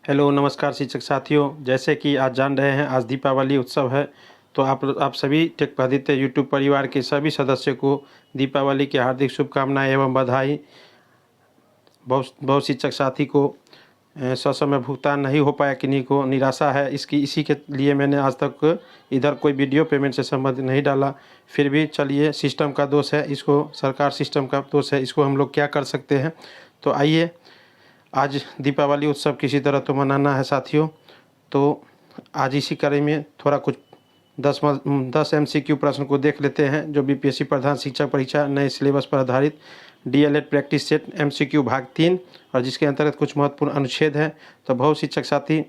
Hello नमस्कार शिक्षक साथियों। जैसे कि आज जान रहे हैं आज दीपावली उत्सव है, तो आप सभी टेक्पदित्य यूट्यूब परिवार के सभी सदस्यों को दीपावली की हार्दिक शुभकामनाएं एवं बधाई। बहुत शिक्षक साथी को ससमय भुगतान नहीं हो पाया, किन्हीं को निराशा है इसी के लिए मैंने आज तक इधर कोई वीडियो पेमेंट से संबंधित नहीं डाला। फिर भी चलिए, सिस्टम का दोष है, इसको सरकार सिस्टम का दोष है, इसको हम लोग क्या कर सकते हैं। तो आइए, आज दीपावली उत्सव किसी तरह तो मनाना है साथियों। तो आज इसी कड़ी में थोड़ा कुछ 10 MCQ प्रश्न को देख लेते हैं, जो बीपीएससी प्रधान शिक्षक परीक्षा नए सिलेबस पर आधारित डीएलएड प्रैक्टिस सेट MCQ भाग 3, और जिसके अंतर्गत कुछ महत्वपूर्ण अनुच्छेद हैं। तो बहुत शिक्षक साथी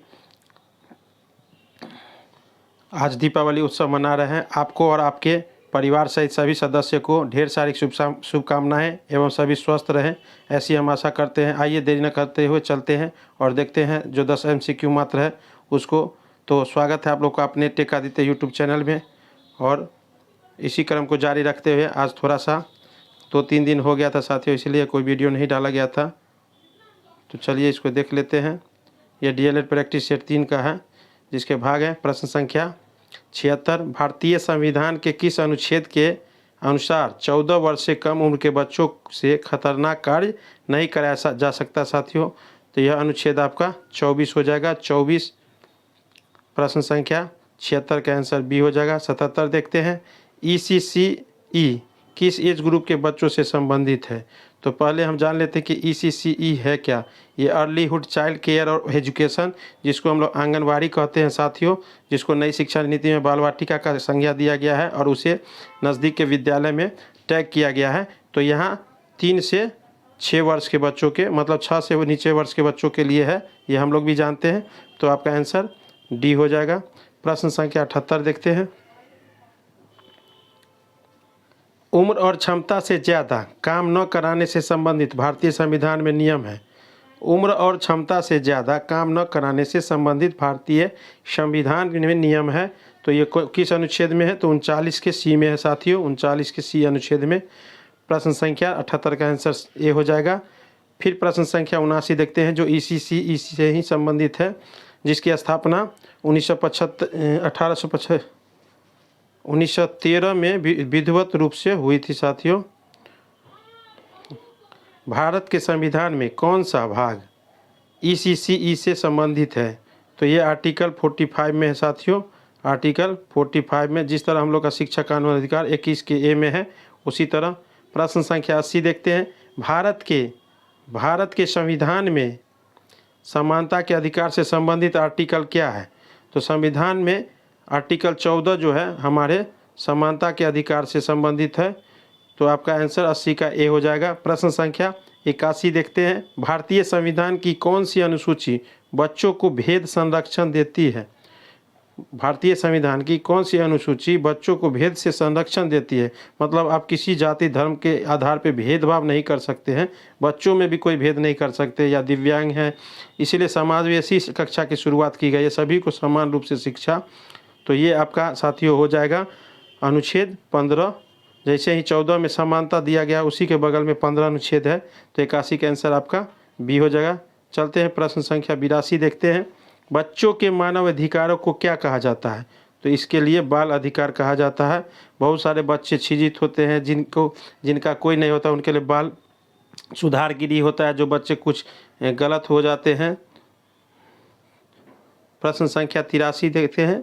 आज दीपावली उत्सव मना रहे हैं। आपको और आपके परिवार सहित सभी सदस्य को ढेर सारी शुभकामनाएं एवं सभी स्वस्थ रहें, ऐसी हम आशा करते हैं। आइए देरी न करते हुए चलते हैं और देखते हैं जो 10 MCQ मात्र है उसको। तो स्वागत है आप लोग का अपने टेक्पदित्य यूट्यूब चैनल में, और इसी क्रम को जारी रखते हुए आज थोड़ा सा 2-3 दिन हो गया था साथियों, इसलिए कोई वीडियो नहीं डाला गया था। तो चलिए इसको देख लेते हैं। यह डीएलएड प्रैक्टिस सेट 3 का है, जिसके भाग हैं प्रश्न संख्या 76। भारतीय संविधान के किस अनुच्छेद के अनुसार 14 वर्ष से कम उम्र के बच्चों से खतरनाक कार्य नहीं कराया जा सकता साथियों। तो यह अनुच्छेद आपका 24 हो जाएगा। 24 प्रश्न संख्या 76 का आंसर बी हो जाएगा। 77 देखते हैं, ECCE किस एज ग्रुप के बच्चों से संबंधित है। तो पहले हम जान लेते हैं कि ECCE है क्या। ये अर्लीहुड चाइल्ड केयर और एजुकेशन, जिसको हम लोग आंगनवाड़ी कहते हैं साथियों, जिसको नई शिक्षा नीति में बाल वाटिका का संज्ञा दिया गया है और उसे नज़दीक के विद्यालय में टैग किया गया है। तो यहाँ 3 से 6 वर्ष के बच्चों के, मतलब 6 से नीचे वर्ष के बच्चों के लिए है, ये हम लोग भी जानते हैं। तो आपका आंसर डी हो जाएगा। प्रश्न संख्या 78 देखते हैं। उम्र और क्षमता से ज़्यादा काम न कराने से संबंधित भारतीय संविधान में नियम है। उम्र और क्षमता से ज़्यादा काम न कराने से संबंधित भारतीय संविधान में नियम है। तो ये किस अनुच्छेद में है, तो 39 के सी में है साथियों, 39 के सी अनुच्छेद में। प्रश्न संख्या 78 का आंसर ए हो जाएगा। फिर प्रश्न संख्या 79 देखते हैं, जो ECCE से ही संबंधित है, जिसकी स्थापना 1913 में विधिवत रूप से हुई थी साथियों। भारत के संविधान में कौन सा भाग ECCE से संबंधित है। तो ये आर्टिकल 45 में है साथियों। आर्टिकल 45 में, जिस तरह हम लोग का शिक्षा कानून अधिकार 21 के ए में है, उसी तरह। प्रश्न संख्या 80 देखते हैं, भारत के संविधान में समानता के अधिकार से संबंधित आर्टिकल क्या है। तो संविधान में आर्टिकल 14 जो है हमारे समानता के अधिकार से संबंधित है। तो आपका आंसर 80 का ए हो जाएगा। प्रश्न संख्या 81 देखते हैं, भारतीय संविधान की कौन सी अनुसूची बच्चों को भेद संरक्षण देती है। भारतीय संविधान की कौन सी अनुसूची बच्चों को भेद से संरक्षण देती है। मतलब आप किसी जाति धर्म के आधार पर भेदभाव नहीं कर सकते हैं, बच्चों में भी कोई भेद नहीं कर सकते, या दिव्यांग हैं, इसीलिए समावेशी कक्षा की शुरुआत की गई है, सभी को समान रूप से शिक्षा। तो ये आपका साथियों हो जाएगा अनुच्छेद 15। जैसे ही 14 में समानता दिया गया, उसी के बगल में 15 अनुच्छेद है, तो 81 का आंसर आपका बी हो जाएगा। चलते हैं प्रश्न संख्या 82 देखते हैं, बच्चों के मानव अधिकारों को क्या कहा जाता है। तो इसके लिए बाल अधिकार कहा जाता है। बहुत सारे बच्चे छिजित होते हैं, जिनका कोई नहीं होता, उनके लिए बाल सुधार गृह होता है, जो बच्चे कुछ गलत हो जाते हैं। प्रश्न संख्या 83 देखते हैं,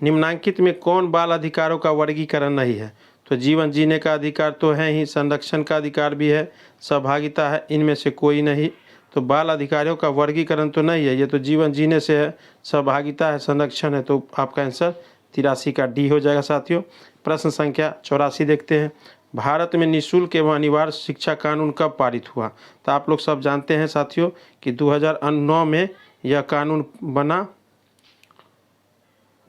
निम्नांकित में कौन बाल अधिकारों का वर्गीकरण नहीं है। तो जीवन जीने का अधिकार तो है ही, संरक्षण का अधिकार भी है, सहभागिता है, इनमें से कोई नहीं। तो बाल अधिकारों का वर्गीकरण तो नहीं है, ये तो जीवन जीने से है, सहभागिता है, संरक्षण है। तो आपका आंसर 83 का डी हो जाएगा साथियों। प्रश्न संख्या 84 देखते हैं, भारत में निःशुल्क एवं अनिवार्य शिक्षा कानून कब पारित हुआ। तो आप लोग सब जानते हैं साथियों कि 2009 में यह कानून बना।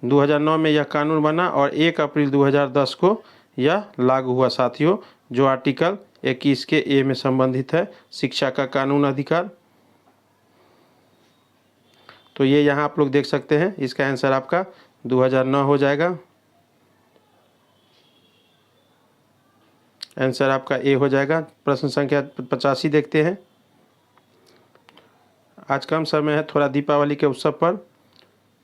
2009 में यह कानून बना और 1 अप्रैल 2010 को यह लागू हुआ साथियों, जो आर्टिकल 21 के ए में संबंधित है, शिक्षा का कानून अधिकार। तो ये यहाँ आप लोग देख सकते हैं, इसका आंसर आपका 2009 हो जाएगा। आंसर आपका ए हो जाएगा। प्रश्न संख्या 85 देखते हैं, आज कम समय है थोड़ा दीपावली के उत्सव पर,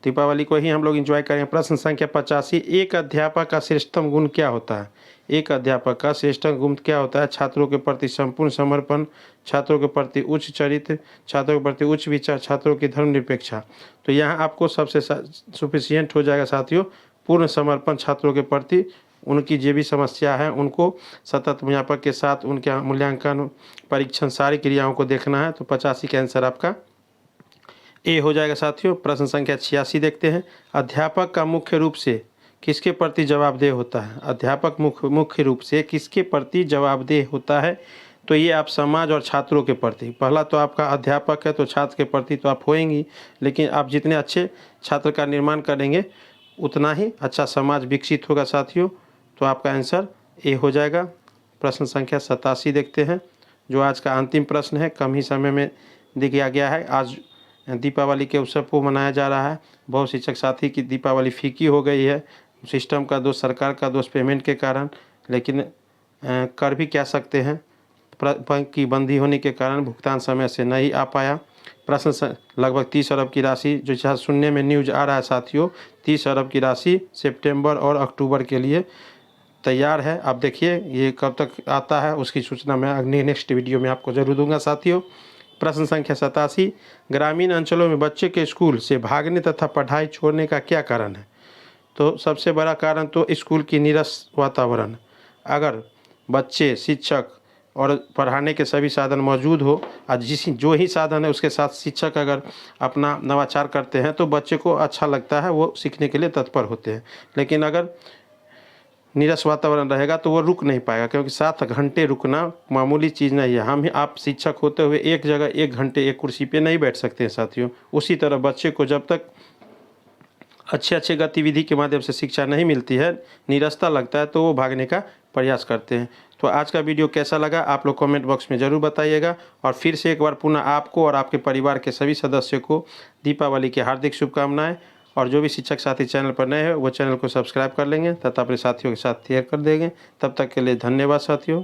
दीपावली को ही हम लोग एंजॉय करेंगे। प्रश्न संख्या 85, एक अध्यापक का श्रेष्ठतम गुण क्या होता है? एक अध्यापक का श्रेष्ठतम गुण क्या होता है? छात्रों के प्रति संपूर्ण समर्पण, छात्रों के प्रति उच्च चरित्र, छात्रों के प्रति उच्च विचार, छात्रों की धर्मनिरपेक्षा। तो यहाँ आपको सबसे सफिशियंट हो जाएगा साथियों, पूर्ण समर्पण छात्रों के प्रति, उनकी जो भी समस्या है उनको सतत अध्यापक के साथ उनके मूल्यांकन, परीक्षण, सारी क्रियाओं को देखना है। तो 85 का आंसर आपका ए हो जाएगा साथियों। प्रश्न संख्या 86 देखते हैं, अध्यापक का मुख्य रूप से किसके प्रति जवाबदेह होता है? अध्यापक मुख्य रूप से किसके प्रति जवाबदेह होता है? तो ये आप समाज और छात्रों के प्रति, पहला तो आपका अध्यापक है तो छात्र के प्रति तो आप होएंगी, लेकिन आप जितने अच्छे छात्र का निर्माण करेंगे उतना ही अच्छा समाज विकसित होगा साथियों। तो आपका आंसर ए हो जाएगा। प्रश्न संख्या 87 देखते हैं, जो आज का अंतिम प्रश्न है, कम ही समय में दिया गया है। आज दीपावली के उत्सव को मनाया जा रहा है। बहुत शिक्षक साथी की दीपावली फीकी हो गई है, सिस्टम का दोष, सरकार का दोष, पेमेंट के कारण, लेकिन कर भी क्या सकते हैं, बैंक की बंदी होने के कारण भुगतान समय से नहीं आ पाया। प्रश्न लगभग 30 अरब की राशि, जो जहाँ सुनने में न्यूज आ रहा है साथियों, 30 अरब की राशि सितंबर और अक्टूबर के लिए तैयार है। आप देखिए ये कब तक आता है, उसकी सूचना मैं अगले नेक्स्ट वीडियो में आपको जरूर दूंगा साथियों। प्रश्न संख्या 87, ग्रामीण अंचलों में बच्चे के स्कूल से भागने तथा पढ़ाई छोड़ने का क्या कारण है? तो सबसे बड़ा कारण तो स्कूल की नीरस वातावरण। अगर बच्चे, शिक्षक और पढ़ाने के सभी साधन मौजूद हो, और जो ही साधन है उसके साथ शिक्षक अगर अपना नवाचार करते हैं तो बच्चे को अच्छा लगता है, वो सीखने के लिए तत्पर होते हैं। लेकिन अगर नीरस वातावरण रहेगा तो वो रुक नहीं पाएगा, क्योंकि 7 घंटे रुकना मामूली चीज़ नहीं है। हम ही आप शिक्षक होते हुए एक जगह 1 घंटे एक कुर्सी पे नहीं बैठ सकते हैं साथियों। उसी तरह बच्चे को जब तक अच्छे गतिविधि के माध्यम से शिक्षा नहीं मिलती है, नीरसता लगता है, तो वो भागने का प्रयास करते हैं। तो आज का वीडियो कैसा लगा आप लोग कमेंट बॉक्स में ज़रूर बताइएगा। और फिर से एक बार पुनः आपको और आपके परिवार के सभी सदस्यों को दीपावली की हार्दिक शुभकामनाएं। और जो भी शिक्षक साथी चैनल पर नए हैं वो चैनल को सब्सक्राइब कर लेंगे तथा अपने साथियों के साथ शेयर कर देंगे। तब तक के लिए धन्यवाद साथियों।